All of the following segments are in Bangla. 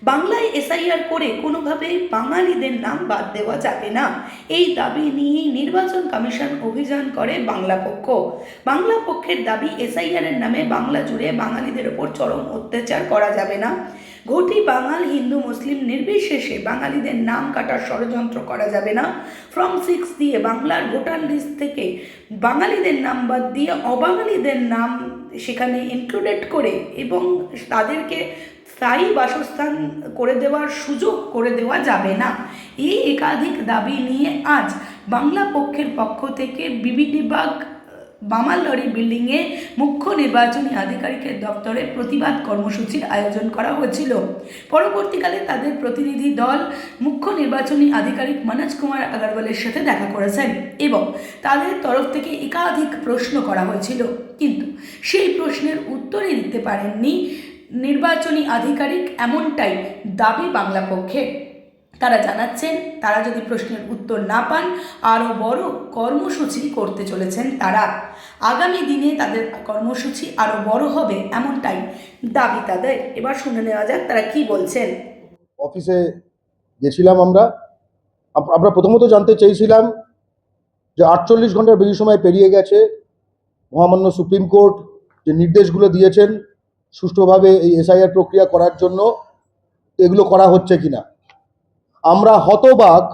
বাংলায় এসআইআর করে কোনোভাবেই বাঙালিদের নাম বাদ দেওয়া যাবে না, এই দাবি নিয়েই নির্বাচন কমিশন অভিযান করে বাংলা পক্ষ। বাংলা পক্ষের দাবি, এসআইআরের নামে বাংলা জুড়ে বাঙালিদের ওপর চরম অত্যাচার করা যাবে না। ঘটি বাঙাল, হিন্দু, মুসলিম নির্বিশেষে বাঙালিদের নাম কাটার ষড়যন্ত্র করা যাবে না। ফর্ম 6 দিয়ে বাংলার ভোটার লিস্ট থেকে বাঙালিদের নাম বাদ দিয়ে অবাঙালিদের নাম সেখানে ইনক্লুডেড করে এবং তাদেরকে স্থায়ী বাসস্থান করে দেওয়ার সুযোগ করে দেওয়া যাবে না। এই একাধিক দাবি নিয়ে আজ বাংলা পক্ষের পক্ষ থেকে বিবিডিবাগ বামালবাড়ি বিল্ডিংয়ে মুখ্য নির্বাচনী আধিকারিকের দপ্তরে প্রতিবাদ কর্মসূচির আয়োজন করা হয়েছিল। পরবর্তীকালে তাদের প্রতিনিধি দল মুখ্য নির্বাচনী আধিকারিক মনোজ কুমার আগরওয়ালের সাথে দেখা করেছেন এবং তাদের তরফ থেকে একাধিক প্রশ্ন করা হয়েছিল, কিন্তু সেই প্রশ্নের উত্তরই দিতে পারেননি নির্বাচনী আধিকারিক, এমনটাই দাবি বাংলা পক্ষে। তারা জানাচ্ছেন, তারা যদি প্রশ্নের উত্তর না পান আরও বড় কর্মসূচি করতে চলেছেন তারা। আগামী দিনে তাদের কর্মসূচি আরও বড় হবে, এমনটাই দাবি তাদের। এবার শুনে নেওয়া যাক তারা কি বলছেন। অফিসে গেছিলাম আমরা প্রথমত জানতে চেয়েছিলাম যে 48 ঘন্টার বেশি সময় পেরিয়ে গেছে, মহামান্য সুপ্রিম কোর্ট যে নির্দেশগুলো দিয়েছেন সুষ্ঠুভাবে এই এসআইআর প্রক্রিয়া করার জন্য, এগুলো করা হচ্ছে কিনা। আমরা হতবাক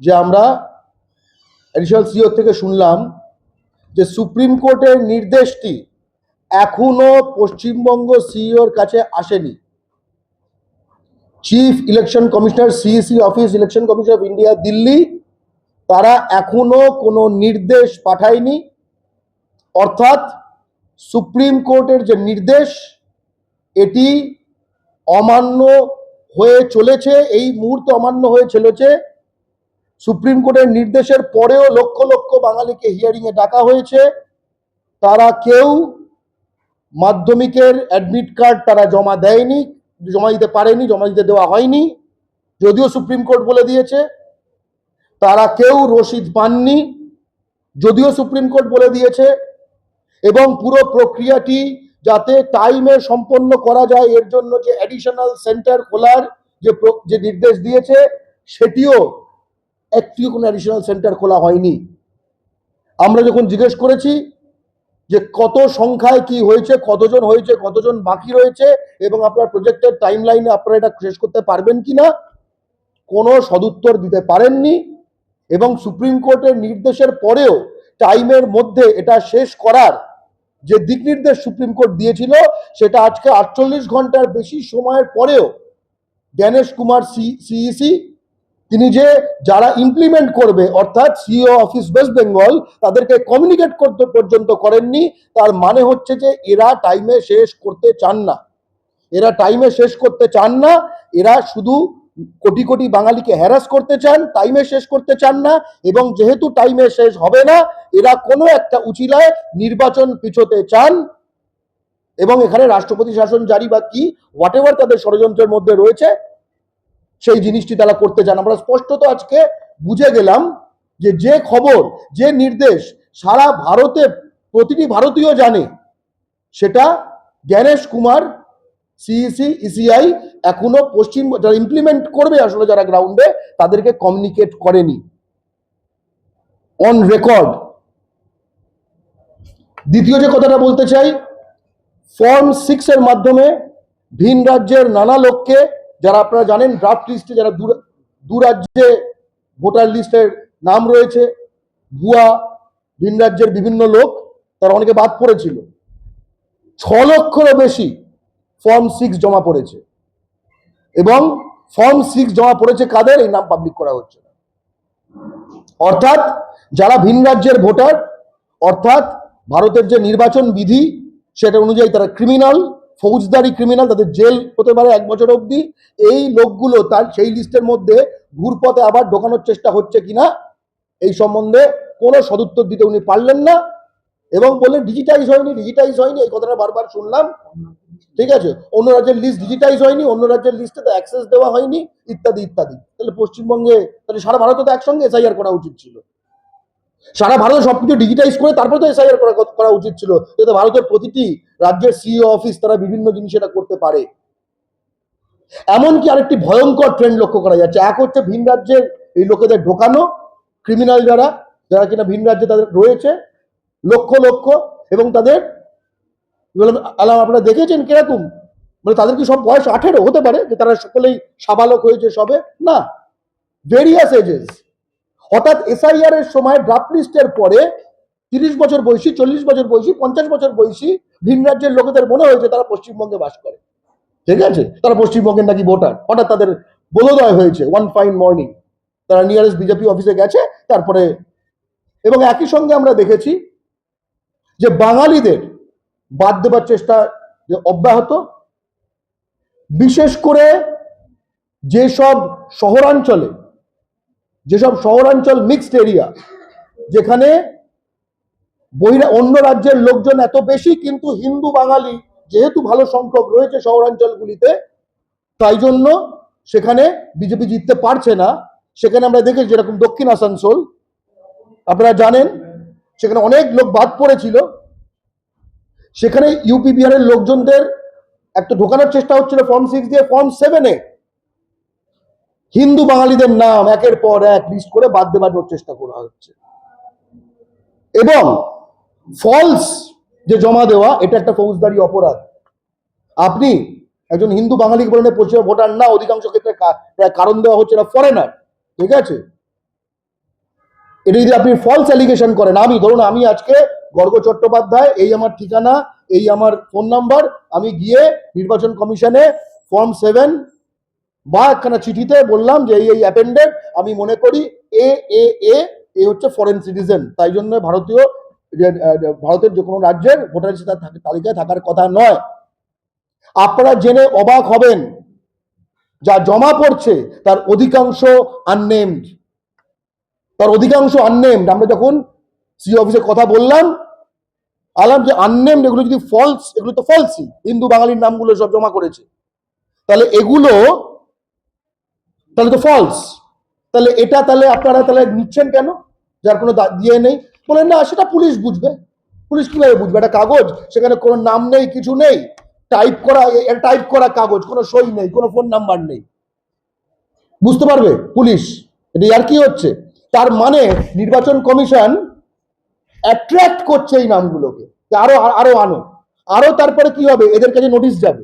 যে আমরা অ্যাডিশনাল সিও থেকে শুনলাম যে সুপ্রিম কোর্টের নির্দেশটি এখনো পশ্চিমবঙ্গ সিইওর কাছে আসেনি। Chief election commissioner, CEC office, election commission of India, Delhi, তারা এখনো কোনো নির্দেশ পাঠায়নি। অর্থাৎ সুপ্রিম কোর্টের যে নির্দেশ এটি অমান্য হয়ে চলেছে, এই মুহূর্তে অমান্য হয়ে চলেছে। সুপ্রিম কোর্টের নির্দেশের পরেও লক্ষ লক্ষ বাঙালিকে হিয়ারিংয়ে ডাকা হয়েছে, তারা কেউ মাধ্যমিকের অ্যাডমিট কার্ড তারা জমা দেয়নি, জমা দিতে পারেনি, জমা দিতে দেওয়া হয়নি, যদিও সুপ্রিম কোর্ট বলে দিয়েছে। তারা কেউ রসিদ পাননি, যদিও সুপ্রিম কোর্ট বলে দিয়েছে। এবং পুরো প্রক্রিয়াটি যাতে টাইমে সম্পন্ন করা যায় এর জন্য যে অ্যাডিশনাল সেন্টার খোলার যে নির্দেশ দিয়েছে, সেটিও একটিও কোনো অ্যাডিশনাল সেন্টার খোলা হয়নি। আমরা যখন জিজ্ঞেস করেছি যে কত সংখ্যায় কি হয়েছে, কতজন হয়েছে, কতজন বাকি রয়েছে এবং আপনার প্রজেক্টের টাইম লাইনে আপনারা এটা শেষ করতে পারবেন কিনা, কোনো সদুত্তর দিতে পারেননি। এবং সুপ্রিম কোর্টের নির্দেশের পরেও টাইমের মধ্যে এটা শেষ করার যে দিক নির্দেশ সুপ্রিম কোর্ট দিয়েছিল, সেটা আজকে 48 ঘন্টার বেশি সময়ের পরেও জ্ঞানেশ কুমার সিইসি, তিনি যে যারা ইমপ্লিমেন্ট করবে অর্থাৎ সিইও অফিস ওয়েস্ট বেঙ্গল, তাদেরকে কমিউনিকেট করতে পর্যন্ত করেননি। তার মানে হচ্ছে যে এরা টাইমে শেষ করতে চান না, এরা টাইমে শেষ করতে চান না, এরা শুধু কোটি কোটি বাঙালিকে হ্যারাস করতে চান, টাইমে শেষ করতে চান না। এবং যেহেতু টাইমে শেষ হবে না, এরা কোনো একটা উচিলায় নির্বাচন পিছোতে চান এবং এখানে রাষ্ট্রপতি শাসন জারি বা কি হোয়াট এভার তাদের ষড়যন্ত্রের মধ্যে রয়েছে, সেই জিনিসটি তারা করতে চান। আমরা স্পষ্টত আজকে বুঝে গেলাম যে যে খবর, যে নির্দেশ সারা ভারতে প্রতিটি ভারতীয় জানে, সেটা জ্ঞানেশ কুমার সিইসি ইসিআই এখনো পশ্চিম যারা ইমপ্লিমেন্ট করবে আসলে যারা গ্রাউন্ডে, তাদেরকে কমিউনিকেট করেনি অন রেকর্ড। দ্বিতীয় যে কথাটা বলতে চাই, ফর্ম 6 এর মাধ্যমে ভিন রাজ্যের নানা লোককে, যারা আপনারা জানেন ড্রাফট লিস্টে যারা দু রাজ্যে ভোটার লিস্টের নাম রয়েছে, ভুয়া ভিন রাজ্যের বিভিন্ন লোক, তারা অনেকে বাদ পড়েছিল। 6 লক্ষেরও বেশি ফর্ম 6 জমা পড়েছে এবং ফর্ম 6 জমা পড়েছে কাদের, এই নাম পাবলিক করা হচ্ছে না। অর্থাৎ যারা ভিন রাজ্যের ভোটার, অর্থাৎ ভারতের যে নির্বাচন বিধি সেটা অনুযায়ী তারা ক্রিমিনাল, ফৌজদারি ক্রিমিনাল, তাদের জেল হতে পারে 1 বছর অবধি। এই লোকগুলো তার সেই লিস্টের মধ্যে ঘুরপথে আবার ঢোকানোর চেষ্টা হচ্ছে কিনা এই সম্বন্ধে কোনো সদুত্তর দিতে উনি পারলেন না এবং বললেন ডিজিটাইজ হয়নি, ডিজিটাইজ হয়নি, এই কথাটা বারবার শুনলাম। ঠিক আছে, অন্য রাজ্যের লিস্ট ডিজিটাইজ হয়নি, অন্য রাজ্যের লিস্টে তো অ্যাক্সেস দেওয়া হয়নি, ইত্যাদি ইত্যাদি। তাহলে পশ্চিমবঙ্গে, তাহলে সারা ভারতে তো একসঙ্গে এসআইআর করা উচিত ছিল। সারা ভারতে সবকিছু ডিজিটাইজ করে তারপরে তো এসআইআর করা উচিত ছিল, যাতে ভারতের প্রতিটি রাজ্যের সিইও অফিস তারা বিভিন্ন জিনিস এটা করতে পারে। এমনকি আরেকটি ভয়ঙ্কর ট্রেন্ড লক্ষ্য করা যাচ্ছে। এক হচ্ছে ভিন রাজ্যের এই লোকেদের ঢোকানো, ক্রিমিনাল যারা যারা কিনা ভিন রাজ্যে তাদের রয়েছে লক্ষ লক্ষ, এবং তাদের আলাম আপনারা দেখেছেন কিরকম, মানে তাদের কি সব বয়স 18 হতে পারে যে তারা সকলেই সাবালক হয়েছে সবে? না, ভেরিয়াস এজেস। হঠাৎ এসআইআর এর সময় ড্রাফট লিস্টের পরে 30 বছর বয়সী, 40 বছর বয়সী, 50 বছর বয়সী ভিন রাজ্যের লোকেদের মনে হয়েছে তারা পশ্চিমবঙ্গে বাস করে, ঠিক আছে, তারা পশ্চিমবঙ্গের নাকি ভোটার। হঠাৎ তাদের বোধোদয় হয়েছে ওয়ান ফাইন মর্নিং, তারা নিয়ারেস্ট বিজেপি অফিসে গেছে। তারপরে এবং একই সঙ্গে আমরা দেখেছি যে বাঙালিদের বাদ দেবার চেষ্টা অব্যাহত, বিশেষ করে যেসব শহরাঞ্চল মিক্সড এরিয়া, যেখানে অন্য রাজ্যের লোকজন এত বেশি কিন্তু হিন্দু বাঙালি যেহেতু ভালো সংখ্যক রয়েছে শহরাঞ্চলগুলিতে, তাই জন্য সেখানে বিজেপি জিততে পারছে না। সেখানে আমরা দেখেছি যেরকম দক্ষিণ আসানসোল, আপনারা জানেন সেখানে অনেক লোক বাদ পড়েছিল, সেখানে ইউপি বিহারের লোকজনদের একটা ঢোকানোর চেষ্টা হচ্ছিল ফর্ম 6 দিয়ে, ফর্ম 7-এ হিন্দু বাঙালিদের নাম একের পর এক লিস্ট করে বাদ দেবার চেষ্টা করা হচ্ছে। এবং ফলস যে জমা দেওয়া, এটা একটা ফৌজদারি অপরাধ। আপনি একজন হিন্দু বাঙালি বলেন পশ্চিম ভোটার না, অধিকাংশ ক্ষেত্রে কারণ দেওয়া হচ্ছে না ফরেনার, ঠিক আছে। এটা যদি আপনি ফলস অ্যালিগেশন করেন, ধরুন আমি আজকে গর্গ চট্টোপাধ্যায়, এই আমার ঠিকানা, এই আমার ফোন নাম্বার, আমি গিয়ে নির্বাচন কমিশনে ফর্ম 7 বা একখানা চিঠিতে বললাম যে এই অ্যাপেন্ডেড, আমি মনে করি এ এ এ এ হচ্ছে ফরেন সিটিজেন, তাই জন্য ভারতের যে কোনো রাজ্যের ভোটার তালিকায় থাকার কথা নয়। আপনারা জেনে অবাক হবেন যা জমা পড়ছে তার অধিকাংশ আননেমড, আমরা যখন সিও অফিসে কথা বললাম যে আননেমড, এগুলো যদি ফলস, এগুলো তো ফলসই, হিন্দু বাঙালির নামগুলো সব জমা করেছে, তাহলে এগুলো তাহলে তো ফলস। তাহলে এটা তাহলে আপনারা তাহলে নিচ্ছেন কেন, যার কোনো দিয়ে নেই? বলেন না সেটা পুলিশ বুঝবে। পুলিশ কিভাবে বুঝবে? একটা কাগজ, সেখানে কোনো নাম নেই, কিছু নেই, টাইপ করা কাগজ, কোনো সই নেই, কোনো ফোন নাম্বার নেই, বুঝতে পারবে পুলিশ এটা আর কি হচ্ছে? তার মানে নির্বাচন কমিশন অ্যাট্রাক্ট করছে এই নামগুলোকে, আরো আরো আনো, আরো তারপরে কি হবে, এদের কাছে নোটিশ যাবে,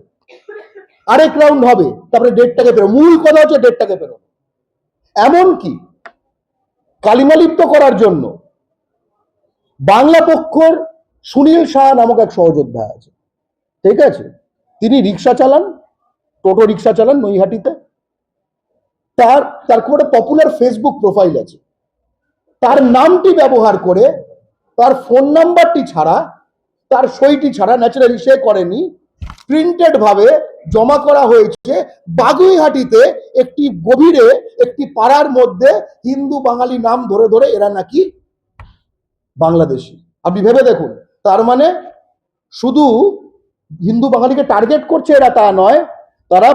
আরেক রাউন্ড হবে, তারপরে ডেটটাকে বেরো। মূল কথা হচ্ছে ডেটটাকে বেরো। এমনকি কালিমালিপ্ত করার জন্য বাংলা পক্ষর সুনীল শাহ নামক এক সহযোদ্ধা আছে, ঠিক আছে, তিনি রিক্সা চালান, টোটো রিক্সা চালান নৈহাটিতে। তার খুব একটা পপুলার ফেসবুক প্রোফাইল আছে। তার নামটি ব্যবহার করে, তার ফোন নাম্বারটি ছাড়া, তার সইটি ছাড়া, ন্যাচারালি সে করেনি, প্রিন্টেড ভাবে জমা করা হয়েছে বাগুইহাটিতে একটি গভীরে একটি পাড়ার মধ্যে হিন্দু বাঙালি নাম ধরে ধরে এরা নাকি বাংলাদেশি। আপনি ভেবে দেখুন, তার মানে শুধু হিন্দু বাঙালিকে টার্গেট করছে এরা তা নয়, তারা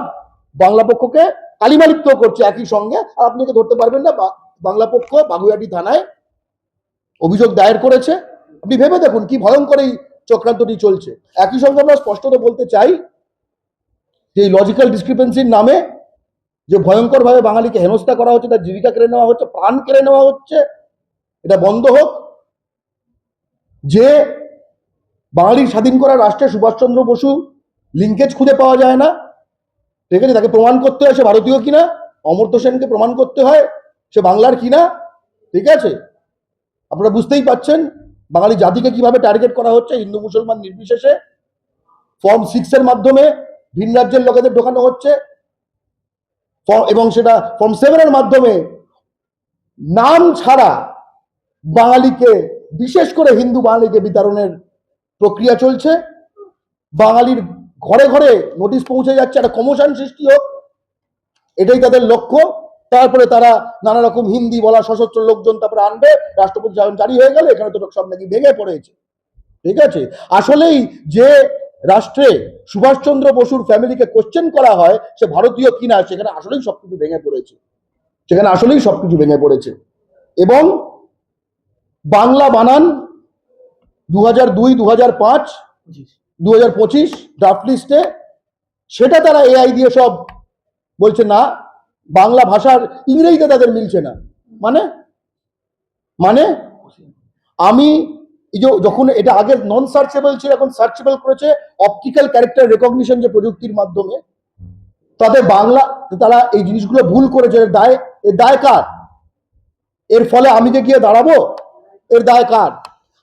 বাংলা পক্ষকে কালিমালিপ্ত করছে একই সঙ্গে। আর আপনি ধরতে পারবেন না, বাংলা পক্ষ বাগুইহাটি থানায় অভিযোগ দায়ের করেছে। আপনি ভেবে দেখুন কি ভয়ঙ্কর এই চক্রান্তটি চলছে। একই সঙ্গে আমরা স্পষ্টত বলতে চাই যে এই লজিক্যাল ডিসক্রিপেন্সির নামে যে ভয়ঙ্করভাবে বাঙালিকে হেনস্থা করা হচ্ছে, তার জীবিকা কেড়ে নেওয়া হচ্ছে, প্রাণ কেড়ে নেওয়া হচ্ছে, এটা বন্ধ হোক। যে বাঙালির স্বাধীন করা রাষ্ট্রে সুভাষচন্দ্র বসু লিঙ্কেজ খুঁজে পাওয়া যায় না, ঠিক আছে, তাকে প্রমাণ করতে হয় সে ভারতীয় কিনা, অমর্ত্য সেনকে প্রমাণ করতে হয় সে বাংলার কিনা, ঠিক আছে। আপনারা বুঝতেই পাচ্ছেন বাঙালি জাতিকে কিভাবে টার্গেট করা হচ্ছে হিন্দু মুসলমান নির্বিশেষে। ফর্ম 6 এর মাধ্যমে ভিন রাজ্যের লোকেদের ঢোকানো হচ্ছে, এবং সেটা ফর্ম 7 এর মাধ্যমে নাম ছাড়া বাঙালিকে, বিশেষ করে হিন্দু বাঙালিকে বিতরণের প্রক্রিয়া চলছে। বাঙালির ঘরে ঘরে নোটিশ পৌঁছে যাচ্ছে, একটা কমোশন সৃষ্টি হোক, এটাই তাদের লক্ষ্য। তারপরে তারা নানা রকম হিন্দি বলা সশস্ত্র লোকজন তারপরে আনবে, রাষ্ট্রপতি জারি হয়ে গেল, এখানে তো সব নাকি ভেঙে পড়েছে, ঠিক আছে। আসলেই যে রাষ্ট্রে সুভাষচন্দ্র বসুর ফ্যামিলিকে কোশ্চেন করা হয় সে ভারতীয় কিনা, সেখানে আসলেই সবকিছু ভেঙে পড়েছে, এবং বাংলা বানান 2002, 2005, 2025 ড্রাফট লিস্টে, সেটা তারা এআই দিয়ে সব বলছে না, বাংলা ভাষার ইংরেজিতে তাদের মিলছে না। মানে মানে আমি যখন এটা আগে নন সার্চেবল ছিল, এখন সার্চেবল করেছে অপটিক্যাল ক্যারেক্টার রেকগনিশন যে প্রযুক্তির মাধ্যমে, তাদের বাংলা, তারা এই জিনিসগুলো ভুল করেছে। এর দায় কার? এর ফলে আমি যে গিয়ে দাঁড়াবো, এর দায় কার?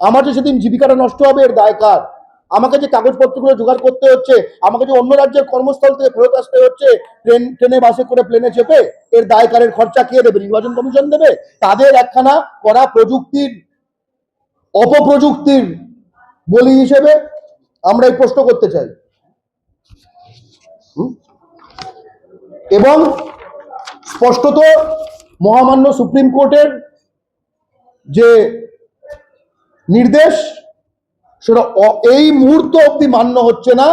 আমার যে সেদিন জীবিকাটা নষ্ট হবে, এর দায় কার? আমাকে যে কাগজপত্রগুলো জোগাড় করতে হচ্ছে, আমাকে যে অন্য রাজ্যের কর্মস্থল থেকে ফেরত আসতে হচ্ছে ট্রেনে বাসে করে প্লেনে চেপে, এর দায় কারের? খরচা কে দেবে? নির্বাচন কমিশন দেবে? তাদের একখানা করা প্রযুক্তির, অপপ্রযুক্তির বলি হিসেবে আমরা এই প্রশ্ন করতে চাই। এবং স্পষ্টত মহামান্য সুপ্রিম কোর্টের যে নির্দেশ, সেটা এই মুহূর্ত অব্দি মান্য হচ্ছে না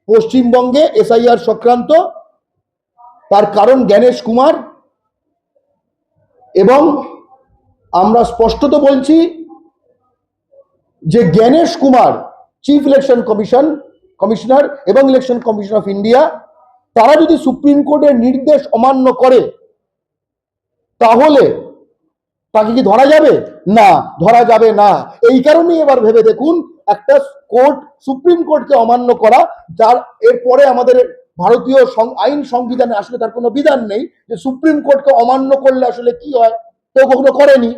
পশ্চিমবঙ্গে এসআইআর সংক্রান্ত। তার কারণ জ্ঞানেশ কুমার। এবং আমরা স্পষ্টত বলছি যে Gyanesh Kumar, chief election commissioner এবং ইলেকশন কমিশন অফ ইন্ডিয়া, তারা যদি সুপ্রিম কোর্টের নির্দেশ অমান্য করে তাহলে তাকে কি ধরা যাবে? না, ধরা যাবে না। এই কারণেই এবার ভেবে দেখুন, একটা কোর্ট, সুপ্রিম কোর্টকে অমান্য করা, যার এরপরে আমাদের ভারতীয় আইন সংবিধানে আসলে তার কোনো বিধান নেই যে সুপ্রিম কোর্টকে অমান্য করলে আসলে কি হয়। কেউ কখনো করেনি,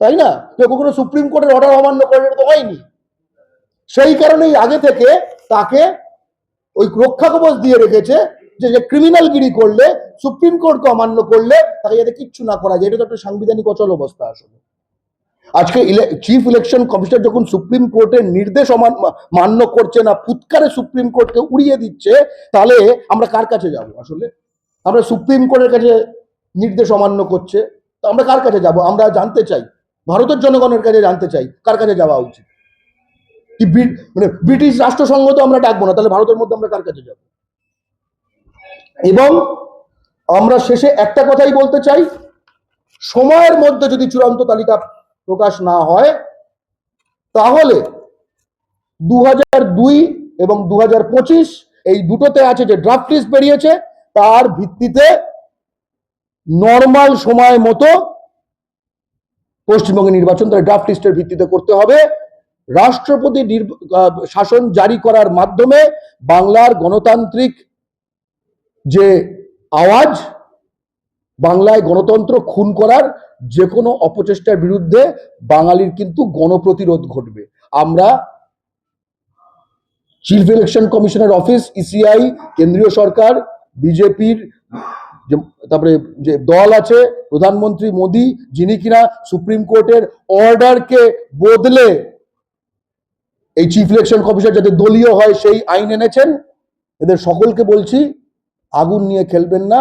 তাই না? কেউ কখনো সুপ্রিম কোর্টের অর্ডার অমান্য করে, তো হয়নি। সেই কারণেই আগে থেকে তাকে ওই রক্ষা কবচ দিয়ে রেখেছে যে ক্রিমিনালগিরি করলে, সুপ্রিম কোর্টকে অমান্য করলে তাকে যাতে কিচ্ছু না করা যায়। এটা তো একটা সাংবিধানিক অচল অবস্থা আসলে। আজকে চিফ ইলেকশন কমিশনার যখন সুপ্রিম কোর্টের নির্দেশ মান্য করছে না, ফুৎকারে সুপ্রিম কোর্টকে উড়িয়ে দিচ্ছে, তাহলে আমরা কার কাছে যাব? আসলে আমরা সুপ্রিম কোর্টের কাছে নির্দেশ অমান্য করছে, তো আমরা কার কাছে যাব? আমরা জানতে চাই, ভারতের জনগণের কাছে জানতে চাই কার কাছে যাওয়া উচিত। কি মানে ব্রিটিশ রাষ্ট্রসংঘ তো আমরা ডাকবো না, তাহলে ভারতের মধ্যে আমরা কার কাছে যাব? এবং আমরা শেষে একটা কথাই বলতে চাই, সময়ের মধ্যে যদি চূড়ান্ত তালিকা প্রকাশ না হয়, তাহলে 2002 এবং 2025 এই দুটোতে আছে যে ড্রাফট লিস্ট বেরিয়েছে, তার ভিত্তিতে নর্মাল সময় মতো পশ্চিমবঙ্গের নির্বাচন তার ড্রাফট লিস্টের ভিত্তিতে করতে হবে। রাষ্ট্রপতি শাসন জারি করার মাধ্যমে বাংলার গণতান্ত্রিক যে আওয়াজ, বাংলায় গণতন্ত্র খুন করার যে কোনো অপচেষ্টার বিরুদ্ধে বাঙালির কিন্তু গণপ্রতিরোধ ঘটবে। আমরা চিফ ইলেকশন কমিশনের অফিস, ইসিআই, কেন্দ্রীয় সরকার, বিজেপির তারপরে যে দল আছে, প্রধানমন্ত্রী মোদী, যিনি কিনা সুপ্রিম কোর্টের অর্ডারকে বদলে এই চিফ ইলেকশন কমিশনার যাতে দলীয় হয় সেই আইন এনেছেন, এদের সকলকে বলছি আগুন নিয়ে খেলবেন না।